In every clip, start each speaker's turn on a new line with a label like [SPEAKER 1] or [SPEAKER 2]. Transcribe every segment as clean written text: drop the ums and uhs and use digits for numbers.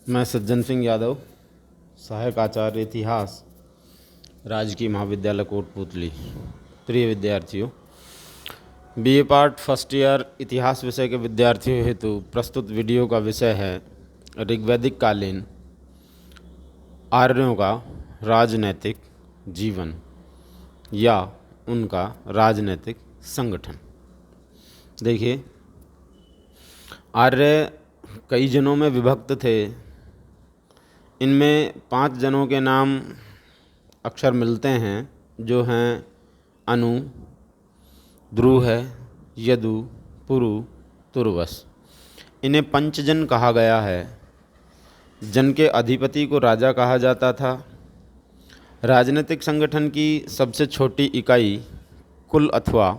[SPEAKER 1] मैं सज्जन सिंह यादव, सहायक आचार्य इतिहास, राजकीय महाविद्यालय कोटपुतली। प्रिय विद्यार्थियों, बीए पार्ट फर्स्ट ईयर इतिहास विषय के विद्यार्थियों हेतु प्रस्तुत वीडियो का विषय है ऋग्वैदिक कालीन आर्यों का राजनैतिक जीवन या उनका राजनैतिक संगठन। देखिए, आर्य कई जनों में विभक्त थे। इनमें 5 जनों के नाम अक्षर मिलते हैं, जो हैं अनु, द्रुह, यदु, पुरु, तुर्वस। इन्हें पंचजन कहा गया है। जन के अधिपति को राजा कहा जाता था। राजनीतिक संगठन की सबसे छोटी इकाई कुल अथवा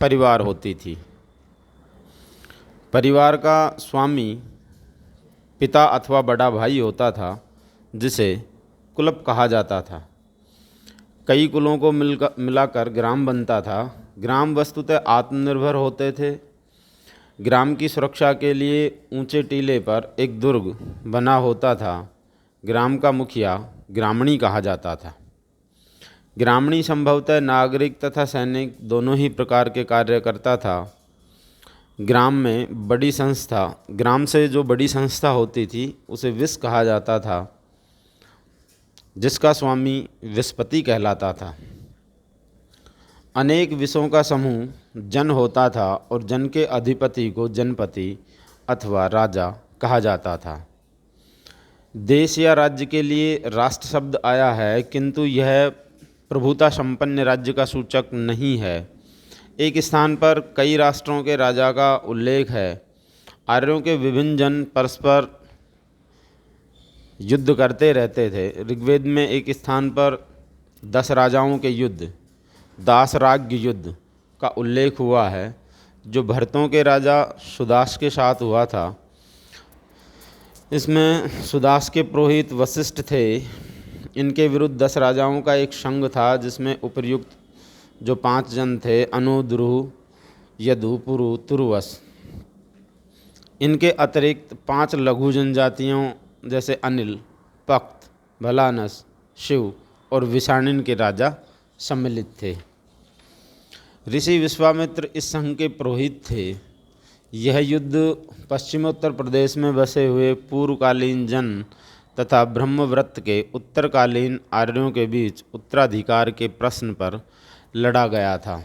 [SPEAKER 1] परिवार होती थी। परिवार का स्वामी पिता अथवा बड़ा भाई होता था, जिसे कुलप कहा जाता था। कई कुलों को मिलाकर ग्राम बनता था। ग्राम वस्तुतः आत्मनिर्भर होते थे। ग्राम की सुरक्षा के लिए ऊंचे टीले पर एक दुर्ग बना होता था। ग्राम का मुखिया ग्रामणी कहा जाता था। ग्रामणी संभवतः नागरिक तथा सैनिक दोनों ही प्रकार के कार्य करता था। ग्राम से जो बड़ी संस्था होती थी उसे विस कहा जाता था, जिसका स्वामी विस्पति कहलाता था। अनेक विसों का समूह जन होता था और जन के अधिपति को जनपति अथवा राजा कहा जाता था। देश या राज्य के लिए राष्ट्र शब्द आया है, किंतु यह प्रभुता संपन्न राज्य का सूचक नहीं है। एक स्थान पर कई राष्ट्रों के राजा का उल्लेख है। आर्यों के विभिन्न जन परस्पर युद्ध करते रहते थे। ऋग्वेद में एक स्थान पर 10 राजाओं के युद्ध, दासराज्य युद्ध का उल्लेख हुआ है, जो भरतों के राजा सुदास के साथ हुआ था। इसमें सुदास के पुरोहित वशिष्ठ थे। इनके विरुद्ध 10 राजाओं का एक संघ था, जिसमें उपर्युक्त जो 5 जन थे, अनु, द्रुह, यदु, पुरु, तुर्वस। इनके अतिरिक्त 5 लघु जनजातियों जैसे अनिल, पक्त, भलानस, शिव और विषाणिन के राजा सम्मिलित थे। ऋषि विश्वामित्र इस संघ के पुरोहित थे। यह युद्ध पश्चिमोत्तर प्रदेश में बसे हुए पूर्वकालीन जन तथा ब्रह्मव्रत के उत्तरकालीन आर्यों के बीच उत्तराधिकार के प्रश्न पर लड़ा गया था।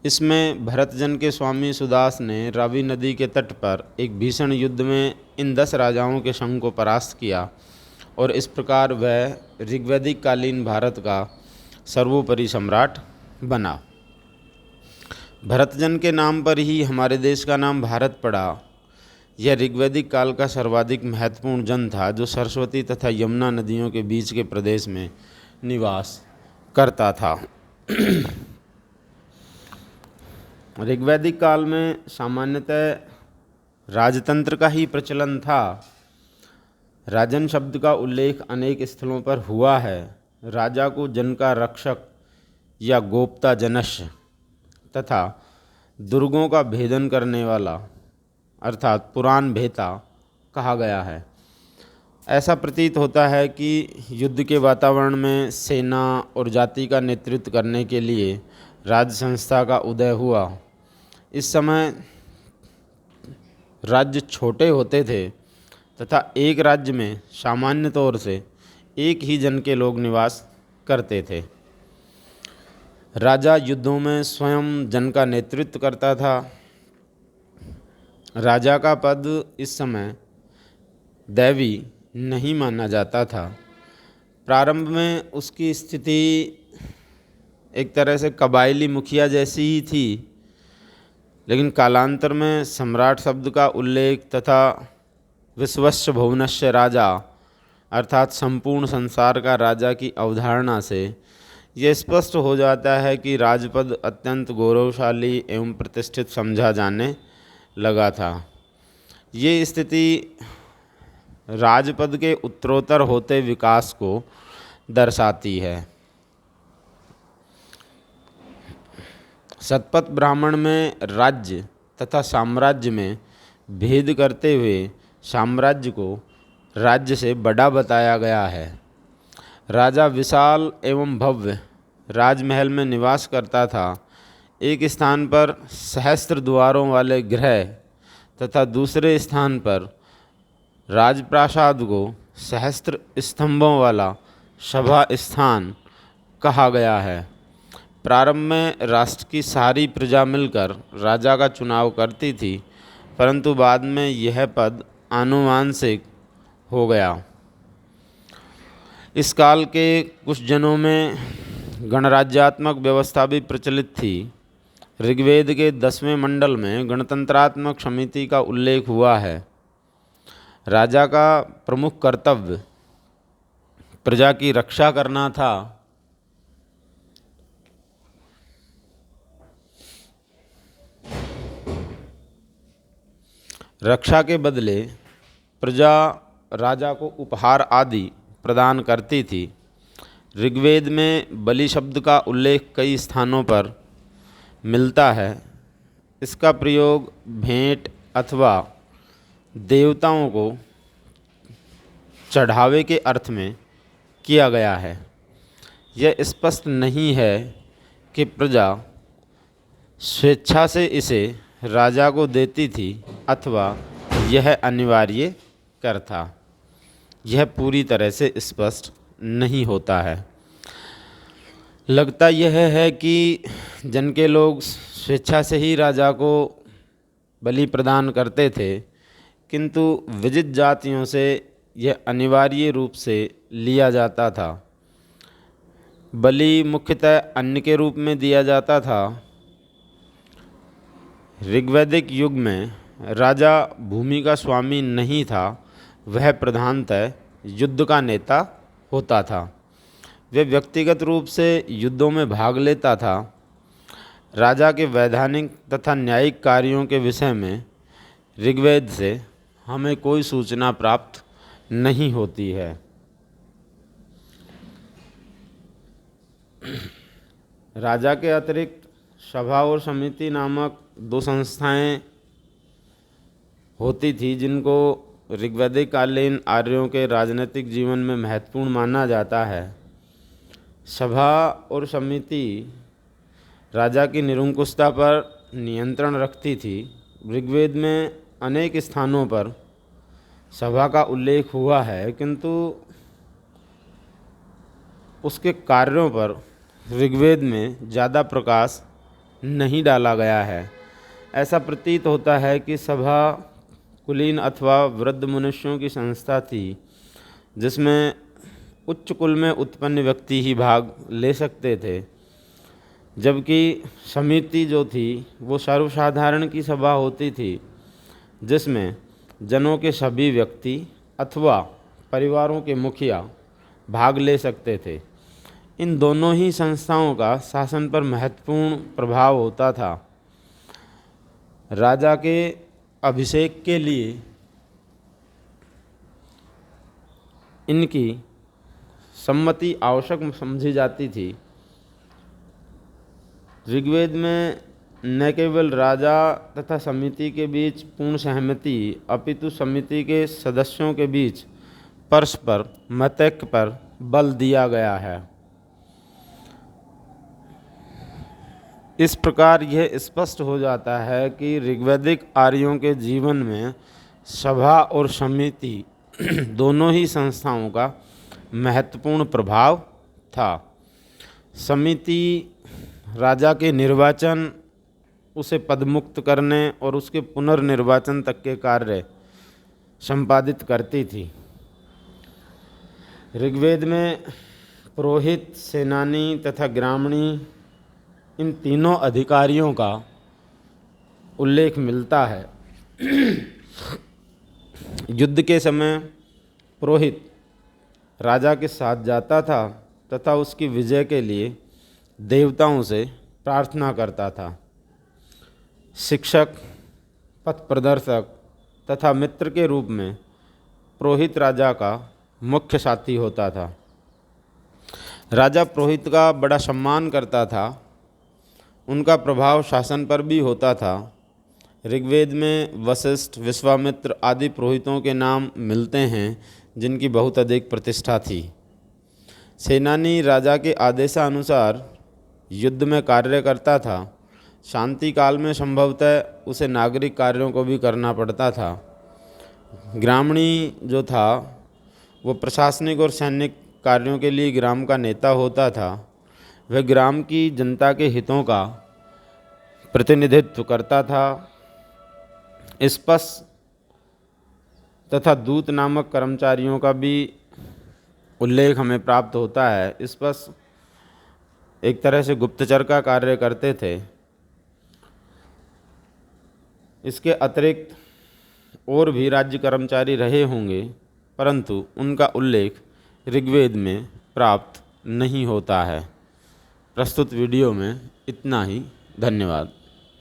[SPEAKER 1] इसमें भरतजन के स्वामी सुदास ने रावी नदी के तट पर एक भीषण युद्ध में इन 10 राजाओं के संघ को परास्त किया और इस प्रकार वह ऋग्वैदिक कालीन भारत का सर्वोपरि सम्राट बना। भरतजन के नाम पर ही हमारे देश का नाम भारत पड़ा। यह ऋग्वैदिक काल का सर्वाधिक महत्वपूर्ण जन था, जो सरस्वती तथा यमुना नदियों के बीच के प्रदेश में निवास करता था। ऋग्वैदिक काल में सामान्यतः राजतंत्र का ही प्रचलन था। राजन शब्द का उल्लेख अनेक स्थलों पर हुआ है। राजा को जन का रक्षक या गोप्ता जनस्य तथा दुर्गों का भेदन करने वाला अर्थात पुराण भेता कहा गया है। ऐसा प्रतीत होता है कि युद्ध के वातावरण में सेना और जाति का नेतृत्व करने के लिए राज्य संस्था का उदय हुआ। इस समय राज्य छोटे होते थे तथा एक राज्य में सामान्य तौर से एक ही जन के लोग निवास करते थे। राजा युद्धों में स्वयं जन का नेतृत्व करता था। राजा का पद इस समय दैवी नहीं माना जाता था। प्रारंभ में उसकी स्थिति एक तरह से कबायली मुखिया जैसी ही थी, लेकिन कालांतर में सम्राट शब्द का उल्लेख तथा विश्वस्य भुवनस्य राजा अर्थात संपूर्ण संसार का राजा की अवधारणा से यह स्पष्ट हो जाता है कि राजपद अत्यंत गौरवशाली एवं प्रतिष्ठित समझा जाने लगा था। ये स्थिति राजपद के उत्तरोत्तर होते विकास को दर्शाती है। शतपथ ब्राह्मण में राज्य तथा साम्राज्य में भेद करते हुए साम्राज्य को राज्य से बड़ा बताया गया है। राजा विशाल एवं भव्य राजमहल में निवास करता था। एक स्थान पर सहस्त्र द्वारों वाले गृह तथा दूसरे स्थान पर राजप्रासाद को सहस्त्र स्तंभों वाला सभा स्थान कहा गया है। प्रारंभ में राष्ट्र की सारी प्रजा मिलकर राजा का चुनाव करती थी, परंतु बाद में यह पद आनुवांशिक हो गया। इस काल के कुछ जनों में गणराज्यात्मक व्यवस्था भी प्रचलित थी। ऋग्वेद के 10वें मंडल में गणतंत्रात्मक समिति का उल्लेख हुआ है। राजा का प्रमुख कर्तव्य प्रजा की रक्षा करना था। रक्षा के बदले प्रजा राजा को उपहार आदि प्रदान करती थी। ऋग्वेद में बलि शब्द का उल्लेख कई स्थानों पर मिलता है। इसका प्रयोग भेंट अथवा देवताओं को चढ़ावे के अर्थ में किया गया है। यह स्पष्ट नहीं है कि प्रजा स्वेच्छा से इसे राजा को देती थी अथवा यह अनिवार्य कर था। यह पूरी तरह से स्पष्ट नहीं होता है। लगता यह है कि जन के लोग स्वेच्छा से ही राजा को बलि प्रदान करते थे, किंतु विजित जातियों से यह अनिवार्य रूप से लिया जाता था। बलि मुख्यतः अन्न के रूप में दिया जाता था। ऋग्वैदिक युग में राजा भूमि का स्वामी नहीं था, वह प्रधानतः युद्ध का नेता होता था। वह व्यक्तिगत रूप से युद्धों में भाग लेता था। राजा के वैधानिक तथा न्यायिक कार्यों के विषय में ऋग्वेद से हमें कोई सूचना प्राप्त नहीं होती है। राजा के अतिरिक्त सभा और समिति नामक दो संस्थाएं होती थी, जिनको ऋग्वैदिक कालीन आर्यों के राजनीतिक जीवन में महत्वपूर्ण माना जाता है। सभा और समिति राजा की निरंकुशता पर नियंत्रण रखती थी। ऋग्वेद में अनेक स्थानों पर सभा का उल्लेख हुआ है, किंतु उसके कार्यों पर ऋग्वेद में ज़्यादा प्रकाश नहीं डाला गया है। ऐसा प्रतीत होता है कि सभा कुलीन अथवा वृद्ध मनुष्यों की संस्था थी, जिसमें उच्च कुल में उत्पन्न व्यक्ति ही भाग ले सकते थे, जबकि समिति जो थी वो सर्वसाधारण की सभा होती थी, जिसमें जनों के सभी व्यक्ति अथवा परिवारों के मुखिया भाग ले सकते थे। इन दोनों ही संस्थाओं का शासन पर महत्वपूर्ण प्रभाव होता था। राजा के अभिषेक के लिए इनकी सम्मति आवश्यक समझी जाती थी। ऋग्वेद में न केवल राजा तथा समिति के बीच पूर्ण सहमति, अपितु समिति के सदस्यों के बीच परस्पर मतैक्य पर बल दिया गया है। इस प्रकार यह स्पष्ट हो जाता है कि ऋग्वैदिक आर्यों के जीवन में सभा और समिति दोनों ही संस्थाओं का महत्वपूर्ण प्रभाव था। समिति राजा के निर्वाचन, उसे पदमुक्त करने और उसके पुनर्निर्वाचन तक के कार्य संपादित करती थी। ऋग्वेद में पुरोहित, सेनानी तथा ग्रामणी, इन तीनों अधिकारियों का उल्लेख मिलता है। युद्ध के समय पुरोहित राजा के साथ जाता था तथा उसकी विजय के लिए देवताओं से प्रार्थना करता था। शिक्षक, पथ प्रदर्शक तथा मित्र के रूप में पुरोहित राजा का मुख्य साथी होता था। राजा पुरोहित का बड़ा सम्मान करता था। उनका प्रभाव शासन पर भी होता था। ऋग्वेद में वशिष्ठ, विश्वामित्र आदि पुरोहितों के नाम मिलते हैं, जिनकी बहुत अधिक प्रतिष्ठा थी। सेनानी राजा के आदेशानुसार युद्ध में कार्य करता था। शांति काल में संभवतः उसे नागरिक कार्यों को भी करना पड़ता था। ग्रामणी जो था वो प्रशासनिक और सैनिक कार्यों के लिए ग्राम का नेता होता था। वह ग्राम की जनता के हितों का प्रतिनिधित्व करता था। स्पष्ट तथा दूत नामक कर्मचारियों का भी उल्लेख हमें प्राप्त होता है। स्पष्ट एक तरह से गुप्तचर का कार्य करते थे। इसके अतिरिक्त और भी राज्य कर्मचारी रहे होंगे, परंतु उनका उल्लेख ऋग्वेद में प्राप्त नहीं होता है। प्रस्तुत वीडियो में इतना ही। धन्यवाद।